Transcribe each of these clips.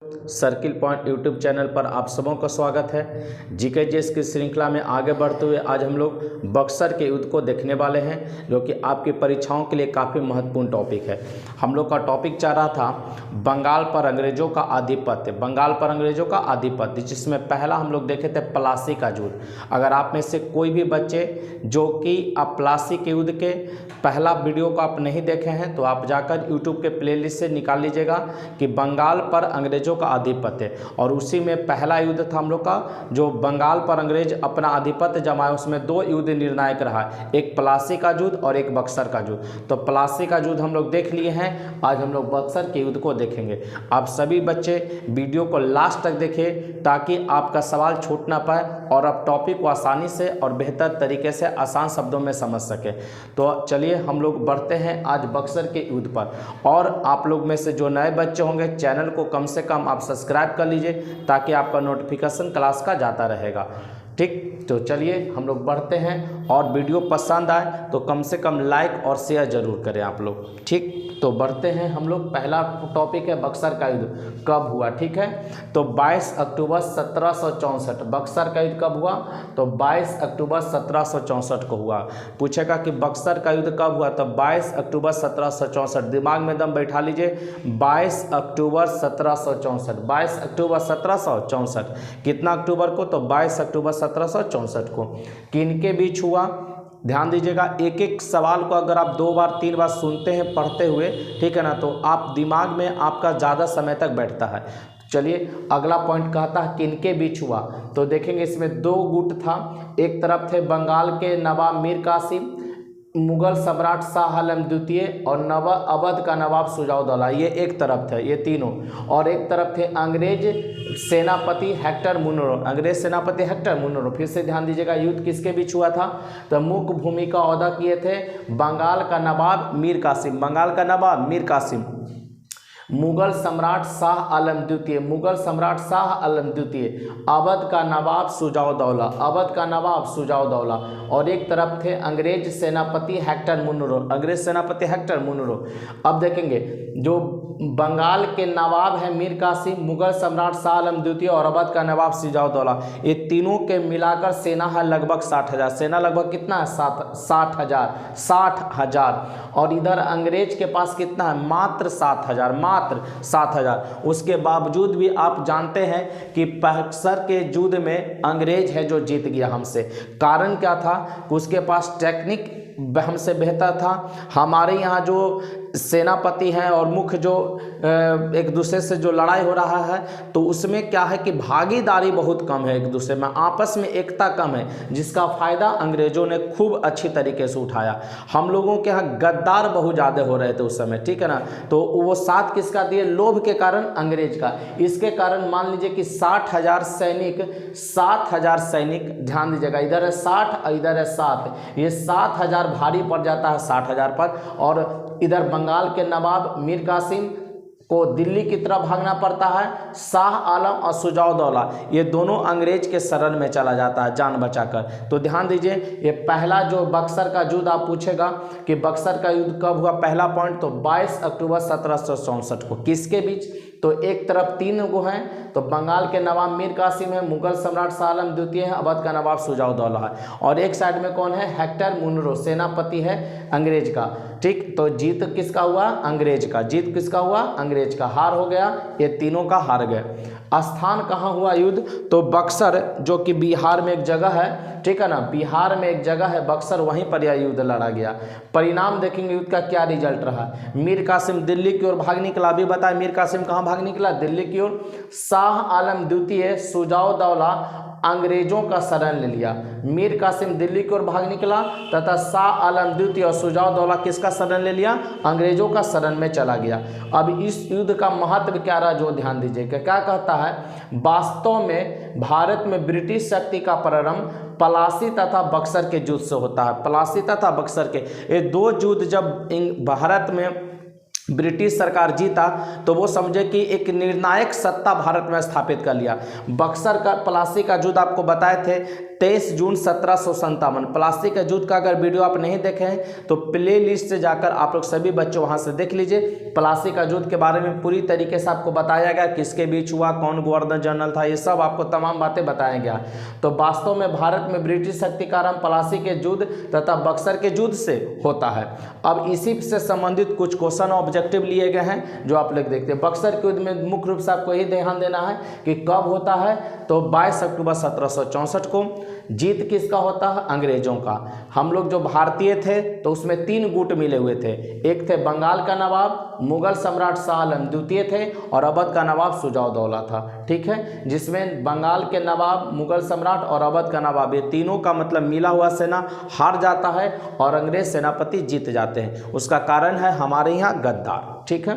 Circle point YouTube channel पर आप सबों का स्वागत है। जीके जीएस की श्रृंखला में आगे बढ़ते हुए आज हम लोग बक्सर के युद्ध को देखने वाले हैं, जो कि आपकी परीक्षाओं के लिए काफ़ी महत्वपूर्ण टॉपिक है। हम लोग का टॉपिक चल रहा था बंगाल पर अंग्रेजों का आधिपत्य, बंगाल पर अंग्रेजों का आधिपत्य, जिसमें पहला हम लोग देखे थे प्लासी का युद्ध। अगर आप में से कोई भी बच्चे जो कि आप प्लासी के युद्ध के पहला वीडियो को आप नहीं देखे हैं तो आप जाकर यूट्यूब के प्लेलिस्ट से निकाल लीजिएगा कि बंगाल पर अंग्रेजों का आधिपत्य, और उसी में पहला युद्ध था हम लोग का जो बंगाल पर अंग्रेज अपना आधिपत्य जमाए। उसमें दो युद्ध निर्णायक रहा, एक प्लासी का युद्ध और एक बक्सर का युद्ध। तो प्लासी का युद्ध हम लोग देख लिए हैं, आज हम लोग बक्सर के युद्ध को देखेंगे। आप सभी बच्चे वीडियो को लास्ट तक देखें ताकि आपका सवाल छूट ना पाए और आप टॉपिक को आसानी से और बेहतर तरीके से आसान शब्दों में समझ सके। तो चलिए हम लोग बढ़ते हैं आज बक्सर के युद्ध पर। और आप लोग में से जो नए बच्चे होंगे चैनल को कम से कम आप सब्सक्राइब कर लीजिए ताकि आपका नोटिफिकेशन क्लास का जाता रहेगा। ठीक, तो चलिए हम लोग बढ़ते हैं, और वीडियो पसंद आए तो कम से कम लाइक और शेयर जरूर करें आप लोग। ठीक, तो बढ़ते हैं हम लोग। पहला टॉपिक है बक्सर का युद्ध कब हुआ। ठीक है, तो 22 अक्टूबर 1764 बक्सर का युद्ध कब हुआ, तो 22 अक्टूबर 1764 को हुआ। पूछेगा कि बक्सर का युद्ध कब हुआ, तो 22 अक्टूबर 1764, दिमाग में दम बैठा लीजिए। 22 अक्टूबर 1764, 22 अक्टूबर 1764, कितना अक्टूबर को, तो 22 अक्टूबर 1764 को। किनके बीच हुआ, ध्यान दीजिएगा। एक एक सवाल को अगर आप 2 बार 3 बार सुनते हैं पढ़ते हुए, ठीक है ना, तो आप दिमाग में आपका ज़्यादा समय तक बैठता है। चलिए अगला पॉइंट कहता है किनके बीच हुआ, तो देखेंगे इसमें 2 गुट था। एक तरफ थे बंगाल के नवाब मीर कासिम, मुगल सम्राट शाह आलम द्वितीय और अवध का नवाब सुजाउद्दौला, ये एक तरफ थे ये तीनों। और एक तरफ थे अंग्रेज सेनापति हेक्टर मुनरो, अंग्रेज सेनापति हेक्टर मुनरो। फिर से ध्यान दीजिएगा युद्ध किसके बीच हुआ था, तो मुख्य भूमिका अदा किए थे बंगाल का नवाब मीर कासिम, बंगाल का नवाब मीर कासिम, मुगल सम्राट शाह आलम द्वितीय, मुगल सम्राट शाह आलम द्वितीय, अवध का नवाब सुजाउद्दौला, अवध का नवाब सुजाउद्दौला। और एक तरफ थे अंग्रेज सेनापति हेक्टर मुनरो, अंग्रेज सेनापति हेक्टर मुनरो। अब देखेंगे जो बंगाल के नवाब है मीर कासिम, मुगल सम्राट शाह आलम द्वितीय और अवध का नवाब सुजाउद्दौला, ये तीनों के मिलाकर सेना है लगभग 60,000। सेना लगभग कितना है, 60,000। और इधर अंग्रेज के पास कितना है, मात्र 7,000, मात्र 7,000। उसके बावजूद भी आप जानते हैं कि बक्सर के युद्ध में अंग्रेज है जो जीत गया हमसे। कारण क्या था, उसके पास टेक्निक हमसे बेहतर था। हमारे यहाँ जो सेनापति हैं और मुख्य जो एक दूसरे से जो लड़ाई हो रहा है, तो उसमें क्या है कि भागीदारी बहुत कम है, एक दूसरे में आपस में एकता कम है, जिसका फ़ायदा अंग्रेज़ों ने खूब अच्छी तरीके से उठाया। हम लोगों के यहाँ गद्दार बहुत ज़्यादा हो रहे थे उस समय, ठीक है ना, तो वो साथ किसका दिए, लोभ के कारण अंग्रेज का। इसके कारण मान लीजिए कि 60,000 सैनिक, ध्यान दीजिएगा, इधर है 60 और इधर है 7, ये 7,000 भारी पड़ जाता है 60,000 पर। और इधर बंगाल के नवाब मीर कासिम को दिल्ली की तरफ भागना पड़ता है, शाह आलम और सुजाउद्दौला ये दोनों अंग्रेज के शरण में चला जाता है जान बचाकर। तो ध्यान दीजिए, ये पहला जो बक्सर का युद्ध आप पूछेगा कि बक्सर का युद्ध कब हुआ, पहला पॉइंट तो 22 अक्टूबर 1764 को। किसके बीच, तो एक तरफ 3 गो हैं, तो बंगाल के नवाब मीर कासिम है, मुगल सम्राट शाह आलम द्वितीय है, अवध का नवाब सुजाउद्दौला है, और एक साइड में कौन है, हेक्टर मुनरो, सेनापति है अंग्रेज का। ठीक, तो जीत किसका हुआ, अंग्रेज का। जीत किसका हुआ, अंग्रेज का। हार हो गया, ये तीनों का हार गए। स्थान कहाँ हुआ युद्ध, तो बक्सर, जो कि बिहार में एक जगह है, ठीक है ना, बिहार में एक जगह है बक्सर, वहीं पर यह युद्ध लड़ा गया। परिणाम देखेंगे युद्ध का क्या रिजल्ट रहा। मीर कासिम दिल्ली की ओर भाग निकला, अभी बताया मीर कासिम कहाँ भाग निकला, दिल्ली की ओर। शाह आलम द्वितीय सुजाउद्दौला अंग्रेजों का शरण ले लिया। मीर कासिम दिल्ली की ओर भाग निकला तथा शाह आलम द्वितीय और सुजाउद्दौला किसका शरण ले लिया, अंग्रेजों का शरण में चला गया। अब इस युद्ध का महत्व क्या रहा, जो ध्यान दीजिएगा। क्या कहता है, वास्तव में भारत में ब्रिटिश शक्ति का प्रारंभ प्लासी तथा बक्सर के युद्ध से होता है। प्लासी तथा बक्सर के ये 2 युद्ध जब भारत में ब्रिटिश सरकार जीता तो वो समझे कि एक निर्णायक सत्ता भारत में स्थापित कर लिया। बक्सर का प्लासी का युद्ध आपको बताए थे 23 जून 1757। प्लासी का युद्ध का अगर वीडियो आप नहीं देखे हैं तो प्ले लिस्ट से जाकर आप लोग सभी बच्चे वहां से देख लीजिए। प्लासी का युद्ध के बारे में पूरी तरीके से आपको बताया गया, किसके बीच हुआ, कौन गवर्नर जनरल था, ये सब आपको तमाम बातें बताया गया। तो वास्तव में भारत में ब्रिटिश शक्ति का आरंभ प्लासी के युद्ध तथा बक्सर के युद्ध से होता है। अब इसी से संबंधित कुछ क्वेश्चन ऑब्जेक्टिव लिए गए हैं जो आप लोग देखते हैं। बक्सर के युद्ध में मुख्य रूप से आपको यही ध्यान देना है कि कब होता है, तो 22 अक्टूबर 1764 को। जीत किसका होता है, अंग्रेजों का। हम लोग जो भारतीय थे तो उसमें 3 गुट मिले हुए थे, एक थे बंगाल का नवाब, मुगल सम्राट शाह आलम द्वितीय थे और अवध का नवाब शुजा-उद-दौला था। ठीक है, जिसमें बंगाल के नवाब, मुगल सम्राट और अवध का नवाब, ये तीनों का मतलब मिला हुआ सेना हार जाता है और अंग्रेज सेनापति जीत जाते हैं। उसका कारण है हमारे यहाँ गद्दार। ठीक है,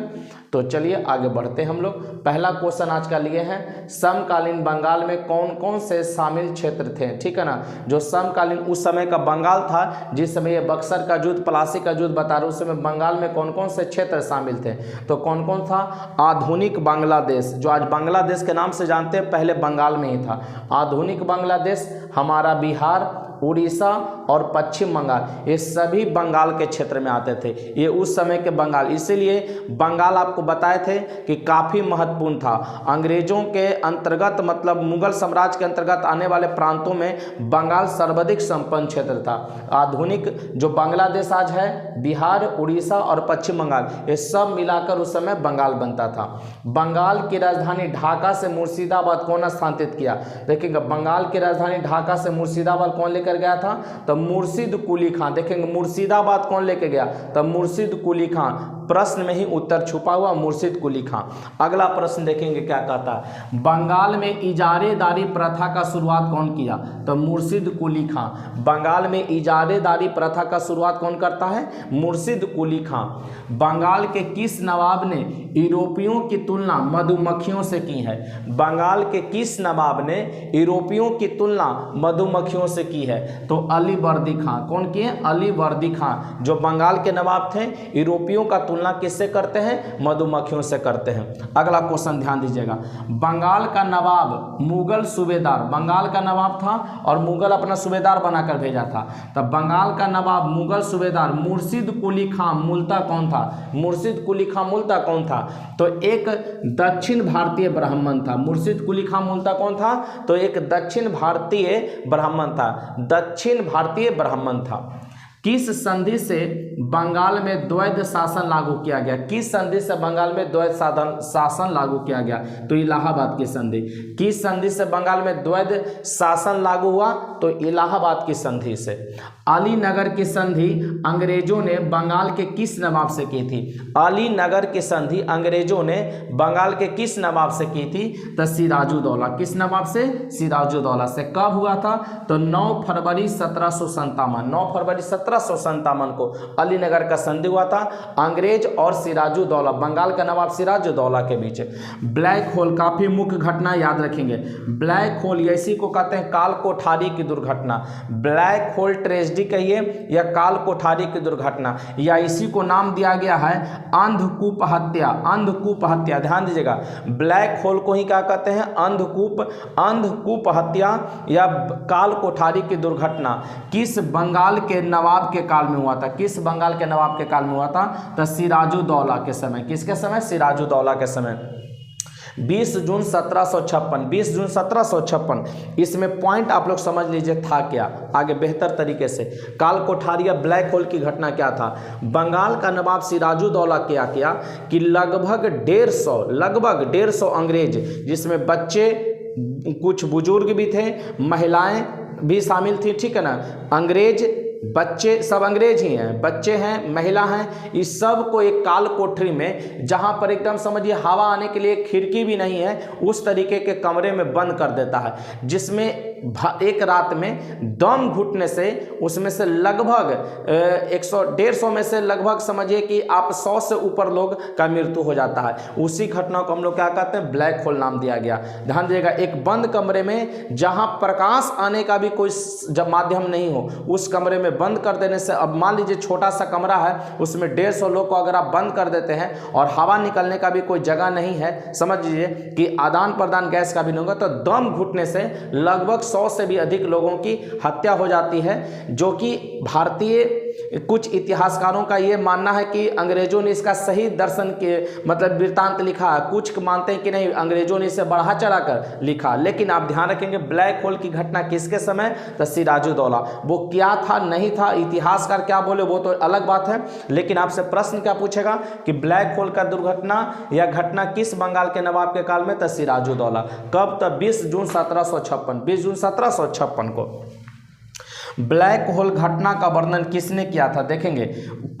तो चलिए आगे बढ़ते हैं हम लोग। पहला क्वेश्चन आज का लिए हैं, समकालीन बंगाल में कौन कौन से शामिल क्षेत्र थे। ठीक है ना, जो समकालीन उस समय का बंगाल था, जिस समय ये बक्सर का युद्ध, प्लासी का युद्ध बता रहे, उस समय बंगाल में कौन कौन से क्षेत्र शामिल थे। तो कौन कौन था, आधुनिक बांग्लादेश, जो आज बांग्लादेश के नाम से जानते हैं, पहले बंगाल में ही था। आधुनिक बांग्लादेश, हमारा बिहार, उड़ीसा और पश्चिम बंगाल, ये सभी बंगाल के क्षेत्र में आते थे। ये उस समय के बंगाल, इसीलिए बंगाल आपको बताए थे कि काफ़ी महत्वपूर्ण था। अंग्रेजों के अंतर्गत मतलब मुगल साम्राज्य के अंतर्गत आने वाले प्रांतों में बंगाल सर्वाधिक संपन्न क्षेत्र था। आधुनिक जो बांग्लादेश आज है, बिहार, उड़ीसा और पश्चिम बंगाल, ये सब मिलाकर उस समय बंगाल बनता था। बंगाल की राजधानी ढाका से मुर्शिदाबाद कौन स्थानांतरित किया। देखिएगा, बंगाल की राजधानी ढाका से मुर्शिदाबाद कौन लेकर गया था, तो मुर्शिद कुली खान। देखेंगे मुर्शिदाबाद कौन लेके गया, तो मुर्शिद कुली खान। प्रश्न में ही उत्तर छुपा हुआ, मुर्शिद कुली खान। अगला प्रश्न देखेंगे क्या कहता है, बंगाल में इजारेदारी प्रथा का शुरुआत कौन किया, तो मुर्शिद कुली खान। बंगाल में इजारेदारी प्रथा का शुरुआत कौन करता है, मुर्शिद कुली खान। बंगाल के किस नवाब ने यूरोपियों की तुलना मधुमक्खियों से की है। बंगाल के किस नवाब ने यूरोपियों की तुलना मधुमक्खियों से की है, तो अलीवर्दी खान। कौन किए, अलीवर्दी खान। जो बंगाल के नवाब थे, यूरोपियों का तुलना किससे करते हैं, मधुमक्खियों से करते हैं। अगला क्वेश्चन ध्यान दीजिएगा, बंगाल का नवाब मुगल सूबेदार, बंगाल का नवाब था और मुगल अपना सूबेदार बनाकर भेजा था। तब बंगाल का नवाब मुगल सूबेदार मुर्शिद कुली खान मूलतः कौन था, मुर्शिद कुली खान मूलतः कौन था, तो एक दक्षिण भारतीय ब्राह्मण था। मुर्शिद कुली खान मूलतः कौन था, तो एक दक्षिण भारतीय ब्राह्मण था, दक्षिण भारतीय ब्राह्मण था। किस संधि से बंगाल में द्वैध शासन लागू किया गया, किस संधि से बंगाल में द्वैध शासन लागू किया गया, तो इलाहाबाद की संधि। किस संधि से बंगाल में द्वैध शासन लागू हुआ, तो इलाहाबाद की संधि से। अलीनगर की संधि अंग्रेजों ने बंगाल के किस नवाब से की थी, अलीनगर की संधि अंग्रेजों ने बंगाल के किस नवाब से की थी, तो सिराजुद्दौला। किस नवाब से, सिराजुद्दौला से। कब हुआ था, तो 9 फरवरी 1757, 9 फरवरी 1757 को अलीनगर का संधि हुआ था अंग्रेज और सिराजुद्दौला, बंगाल का नवाब सिराजुद्दौला के बीच। ब्लैक होल, काफी मुख्य घटना याद रखेंगे। ब्लैक होल इसी को कहते हैं काल कोठारी की दुर्घटना। ब्लैक होल ट्रेजेडी कहिए या काल कोठारी की दुर्घटना, या इसी को नाम दिया गया है अंधकूप हत्या, अंधकूप हत्या। ध्यान दीजिएगा, ब्लैक होल को ही क्या कहते हैं, अंधकूप हत्या या काल कोठारी की दुर्घटना। किस बंगाल के नवाब के काल में हुआ था, किस बंगाल के नवाब के काल में हुआ था, तो सिराजुद्दौला के समय। किसके समय, सिराजुद्दौला के समय। 20 जून 1756, 20 जून 1756। इसमें पॉइंट आप लोग समझ लीजिए था क्या, आगे बेहतर तरीके से। काल कोठारी या ब्लैक होल की घटना क्या था, बंगाल का नवाब सिराजुद्दौला क्या किया कि लगभग 150 अंग्रेज, जिसमें बच्चे, कुछ बुजुर्ग भी थे, महिलाएं भी शामिल थी, ठीक है ना, अंग्रेज बच्चे, सब अंग्रेज ही हैं, बच्चे हैं, महिला हैं, इस सब को एक काल कोठरी में, जहां पर एकदम समझिए हवा आने के लिए खिड़की भी नहीं है, उस तरीके के कमरे में बंद कर देता है, जिसमें एक रात में दम घुटने से उसमें से लगभग 100-150 में से लगभग समझिए कि आप 100 से ऊपर लोग का मृत्यु हो जाता है। उसी घटना को हम लोग क्या कहते हैं, ब्लैक होल नाम दिया गया। ध्यान दीजिएगा, एक बंद कमरे में जहां प्रकाश आने का भी कोई जब माध्यम नहीं हो, उस कमरे में में बंद कर देने से, अब मान लीजिए छोटा सा कमरा है, उसमें 150 लोग को अगर आप बंद कर देते हैं और हवा निकलने का भी कोई जगह नहीं है, समझ लीजिए कि आदान प्रदान गैस का भी नहीं होगा, तो दम घुटने से लगभग 100 से भी अधिक लोगों की हत्या हो जाती है, जो कि भारतीय कुछ इतिहासकारों का ये मानना है कि अंग्रेजों ने इसका सही दर्शन के मतलब वृत्तांत लिखा है। कुछ मानते हैं कि नहीं, अंग्रेजों ने इसे बढ़ा चढ़ा कर लिखा। लेकिन आप ध्यान रखेंगे ब्लैक होल की घटना किसके समय, तो सिराजुद्दौला। वो क्या था नहीं था, इतिहासकार क्या बोले वो तो अलग बात है, लेकिन आपसे प्रश्न क्या पूछेगा कि ब्लैक होल का दुर्घटना या घटना किस बंगाल के नवाब के काल में, तो सिराजुद्दौला। कब, तो 20 जून 1756, 20 जून 1756 को। ब्लैक होल घटना का वर्णन किसने किया था, देखेंगे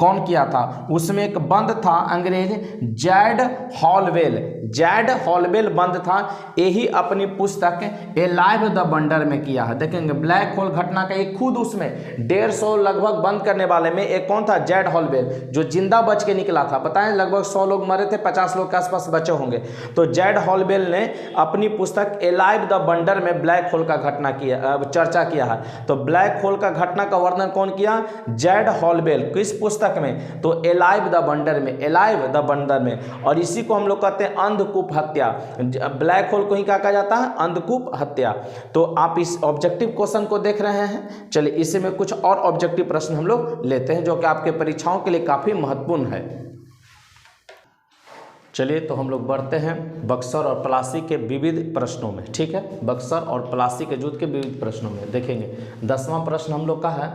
कौन किया था। उसमें एक बंद था अंग्रेज जैड हॉलवेल, जैड हॉलवेल बंद था, यही अपनी पुस्तक ए लाइव द वंडर में किया है। देखेंगे ब्लैक होल घटना का एक खुद उसमें 150 लगभग बंद करने वाले में एक कौन था, जैड हॉलवेल, जो जिंदा बच के निकला था। बताएं लगभग 100 लोग मरे थे, 50 लोग के आसपास बचे होंगे। तो जैड हॉलवेल ने अपनी पुस्तक ए लाइव द वंडर में ब्लैक होल का घटना किया, चर्चा किया है। तो ब्लैक होल का घटना का वर्णन कौन किया, जैड हॉलवेल, किस पुस्तक में, तो ए लाइव द वंडर में, ए लाइव द वंडर में। और इसी को हम लोग कहते हैं अंधकूप हत्या। ब्लैक होल को ही क्या कहा जाता है, अंधकूप हत्या। तो आप इस ऑब्जेक्टिव क्वेश्चन को देख रहे हैं। चलिए इसी में कुछ और ऑब्जेक्टिव प्रश्न हम लोग लेते हैं जो कि आपके परीक्षाओं के लिए काफी महत्वपूर्ण है। चलिए तो हम लोग बढ़ते हैं बक्सर और पलासी के विविध प्रश्नों में। ठीक है, बक्सर और पलासी के युद्ध के विविध प्रश्नों में देखेंगे। 10वां प्रश्न हम लोग का है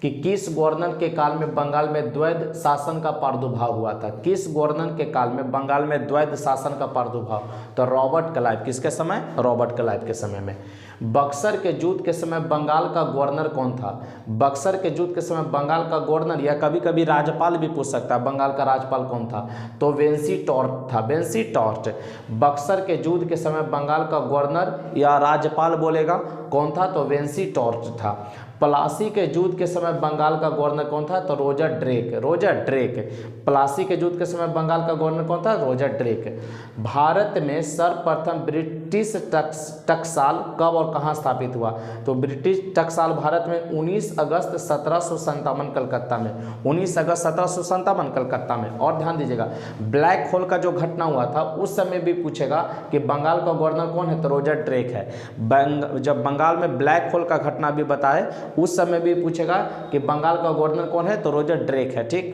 कि किस गवर्नर के काल में बंगाल में द्वैध शासन का प्रादुर्भाव हुआ था। किस गवर्नर के काल में बंगाल में द्वैध शासन का प्रादुर्भाव, तो रॉबर्ट क्लाइव। किसके समय, रॉबर्ट क्लाइव के समय में। बक्सर के युद्ध के समय बंगाल का गवर्नर कौन था। बक्सर के युद्ध के समय बंगाल का गवर्नर या कभी कभी राज्यपाल भी पूछ सकता है, बंगाल का राज्यपाल कौन था, तो वेंसी टॉर्ट था, वेंसी टॉर्ट। बक्सर के युद्ध के समय बंगाल का गवर्नर या राज्यपाल बोलेगा कौन था, तो वेंसी टॉर्ट था। पलासी के युद्ध के समय बंगाल का गवर्नर कौन था, तो Roger Drake, Roger Drake. Plassey के युद्ध के समय बंगाल का गवर्नर कौन था, रोजर ड्रेक। भारत में सर्वप्रथम ब्रिटिश टकसाल कब और कहां स्थापित हुआ, तो ब्रिटिश टकसाल भारत में 19 अगस्त 1757 कलकत्ता में, 19 अगस्त 1757 कलकत्ता में। और ध्यान दीजिएगा ब्लैक होल का जो घटना हुआ था उस समय भी पूछेगा कि बंगाल का गवर्नर कौन है, तो रोजर ड्रेक है। जब बंगाल में ब्लैक होल का घटना भी बताए उस समय भी पूछेगा कि बंगाल का गवर्नर कौन है, तो रोजर ड्रेक है। ठीक।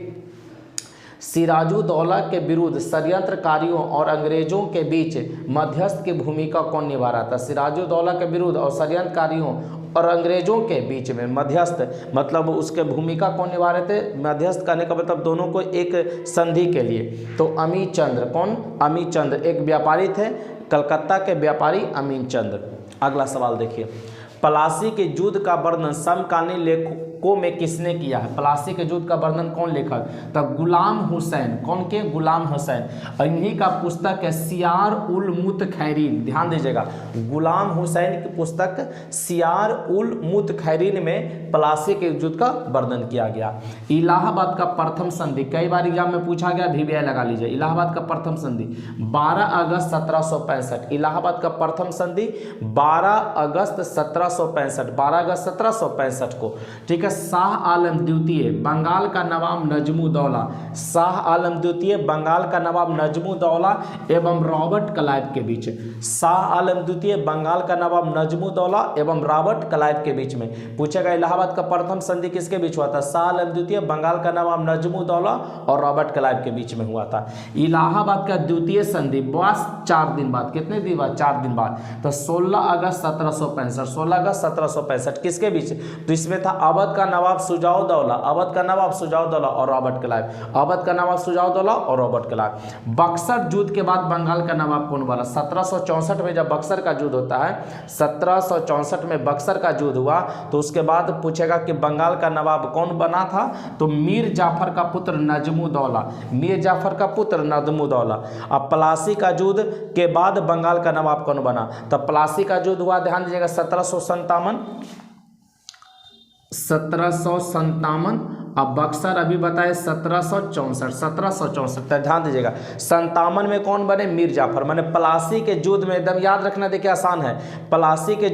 सिराजुद्दौला के विरुद्ध षड्यंत्रकारियों और अंग्रेजों के बीच मध्यस्थ की भूमिका कौन निभा रहा था। सिराजुद्दौला के विरुद्ध और षड्यंत्रकारियों और अंग्रेजों के बीच में मध्यस्थ मतलब उसके भूमिका कौन निभा रहे थे, मध्यस्थ करने का मतलब दोनों को एक संधि के लिए, तो अमीन चंद्र। कौन, अमीन चंद्र एक व्यापारी थे, कलकत्ता के व्यापारी अमीन चंद्र। अगला सवाल देखिए, पलासी के युद्ध का वर्णन समकालीन लेखकों में किसने किया है। पलासी के युद्ध का वर्णन कौन लेखक, तब गुलाम हुसैन। कौन के, गुलाम हुसैन। इन्हीं का पुस्तक है सियार उल मुतखैरीन। ध्यान दीजिएगा गुलाम हुसैन की पुस्तक सियार उल मुतखैरीन में पलासी के युद्ध का वर्णन किया गया। इलाहाबाद का प्रथम संधि, कई बार एग्जाम में पूछा गया, VVI लगा लीजिए। इलाहाबाद का प्रथम संधि 12 अगस्त 1765। इलाहाबाद का प्रथम संधि 12 अगस्त 1765, 12 अगस्त 1765 को। ठीक है। शाह आलम द्वितीय बंगाल का नवाब नजमुद्दौला, शाह आलम द्वितीय बंगाल का नवाब नजमुद्दौला एवं रॉबर्ट क्लाइव के बीच। शाह आलम द्वितीय बंगाल का नवाब नजमुद्दौला एवं रॉबर्ट क्लाइव के बीच में पूछेगा। इलाहाबाद का प्रथम संधि किसके बीच हुआ था, शाह आलम द्वितीय बंगाल का नवाब नजमुद्दौला और रॉबर्ट क्लाइव के बीच में हुआ था। इलाहाबाद का द्वितीय संधि बस 4 दिन बाद, कितने दिन बाद, 4 दिन बाद, तो 16 अगस्त 1765, 16 अगस्त 1765 किसके बीच, तो इसमें था अवध का नवाब सुजाउद्दौला, अवध का नवाब सुजाउद्दौला और रॉबर्ट क्लाइव, अवध का नवाब सुजाउद्दौला और रॉबर्ट क्लाइव। बक्सर युद्ध के बाद बंगाल का नवाब कौन बना। 1764 में जब बक्सर का युद्ध होता है, 1764 में बक्सर का युद्ध हुआ, तो उसके बाद पूछेगा कि बंगाल का नवाब कौन बना था, तो मीर जाफर का पुत्र नजमुद्दौला, मीर जाफर का पुत्र नजमुद्दौला। अब पलासी का युद्ध के बाद बंगाल का नवाब कौन बना, तब पलासी का युद्ध हुआ, ध्यान दीजिएगा 1757 अब बक्सर अभी बताए 1764 ध्यान दीजिएगा। 57 में कौन बने? मीर जाफर। मैंने प्लासी के युद्ध में, एकदम याद रखना, देखिए आसान है, प्लासी के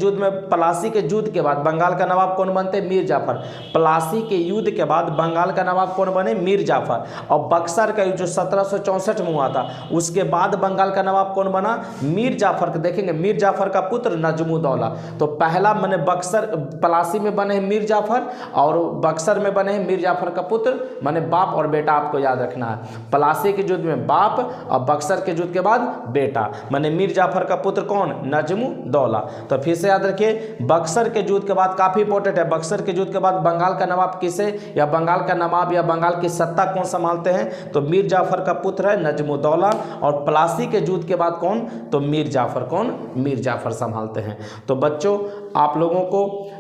युद्ध के बाद बंगाल का नवाब कौन बनते? मीर जाफर। प्लासी के युद्ध के बाद बंगाल का नवाब कौन बने? मीर जाफर। और बक्सर का जो 1764 में हुआ था उसके बाद बंगाल का नवाब कौन बना? मीर जाफर। देखेंगे मीर जाफर का पुत्र नजमुद्दौला। तो पहला मैंने बक्सर प्लासी में बने हैं मीर जाफर, और बक्सर में बने हैं मीर जाफर का पुत्र, माने बाप और बेटा, आपको याद रखना है। प्लासी के युद्ध में बाप और बक्सर के युद्ध के बाद बेटा, माने मीर जाफर का पुत्र कौन? नजमुद्दौला। तो फिर से याद रखिए, बक्सर के युद्ध के बाद काफी इंपॉर्टेंट है, बक्सर के युद्ध के बाद बंगाल का नवाब किसे, या बंगाल का नवाब या बंगाल की सत्ता कौन संभालते हैं? तो मीर जाफर का पुत्र है नजमुद्दौला। और प्लासी के युद्ध के बाद कौन? तो मीर जाफर। कौन? मीर जाफर संभालते हैं। तो बच्चों, आप लोगों को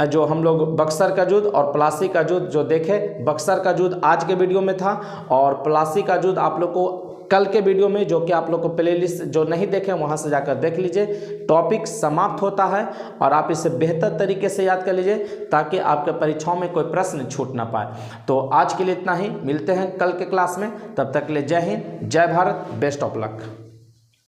जो हम लोग बक्सर का युद्ध और प्लासी का युद्ध जो देखे, बक्सर का युद्ध आज के वीडियो में था और प्लासी का युद्ध आप लोग को कल के वीडियो में, जो कि आप लोग को प्लेलिस्ट जो नहीं देखे वहां से जाकर देख लीजिए। टॉपिक समाप्त होता है और आप इसे बेहतर तरीके से याद कर लीजिए ताकि आपके परीक्षाओं में कोई प्रश्न छूट ना पाए। तो आज के लिए इतना ही, मिलते हैं कल के क्लास में, तब तक के लिए जय हिंद, जय भारत, बेस्ट ऑफ लक।